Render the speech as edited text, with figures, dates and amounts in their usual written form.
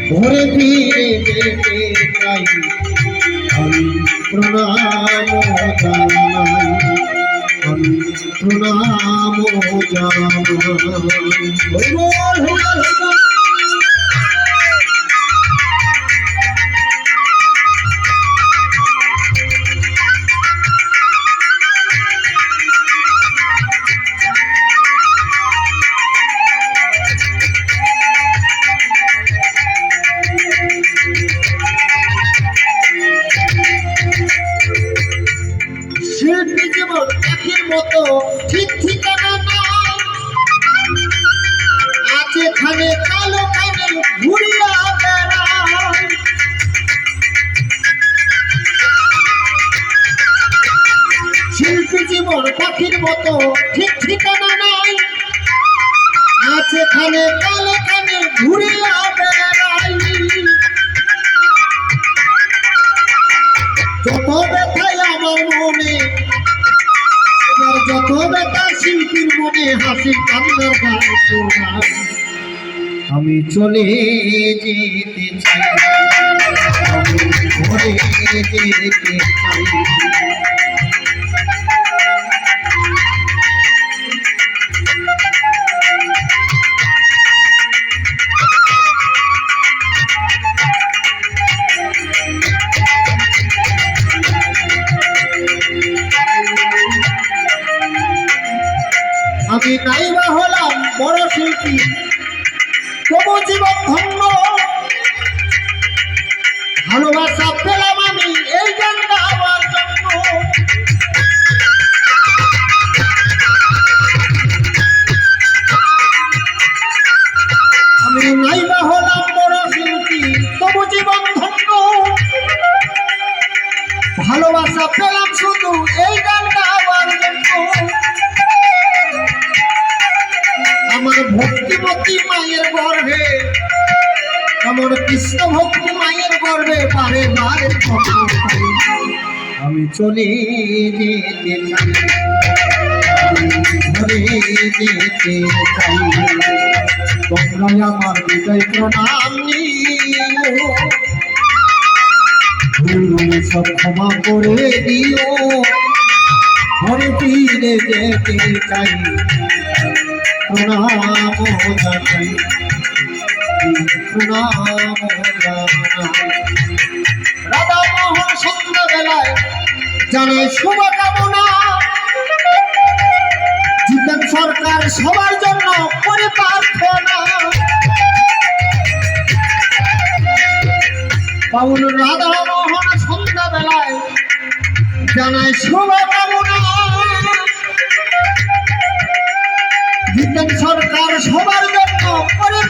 ঘরে ফিরে যেতে চাই আমি প্রণাম জানাই আমি প্রণাম জানাই। শিল্পী জীবন পাখির মতো ঠিক ঠিকানা নাই, আছে খানে কালো কানে ঘুরিয়া বেড়ায়। শিল্পী জীবন পাখির মতো ঠিক ঠিকানা নাই, আছে খানে কালো কানে ঘুরিয়া বেড়ায়। যত ব্যথায় আমার মনে, যত ব্যথা শিল্পীর মনে, হাসি কান্নার গান শোনায়। আমি চলে যেতে চাই আমি ঘরে যেতে চাই। আমি নাইবা হলাম বড় শিল্পী, তবু জীবন ধন্য। ভালোবাসা পেলাম আমি এই গান গাওয়ার জন্য। আমি নাইবা হলাম বড় শিল্পী, তবু জীবন ধন্য। ভালোবাসা পেলাম শুধু এই গান গাওয়ার জন্য। আমার ভক্তিমতী মায়ের গর্ভে, আমার কৃষ্ণ ভক্তি মায়ের গর্ভে বারে বারে আমি চলে যেতে চাই ঘরে যেতে চাই। তোমরা আমার হৃদয় প্রণাম নিও, সব ক্ষমা করে দিও। ঘরে ফিরে যেতে চাই প্রণাম জানাই প্রণাম জানাই। রাধা মোহন সন্ধ্যাবেলায় জানাই শুভকামনা। জিতেন সরকার সবার জন্য করে প্রার্থনা। বাউল রাধা মোহন সন্ধ্যাবেলায় জানাই শুভকামনা। জিতেন সরকার সবার জন্য করে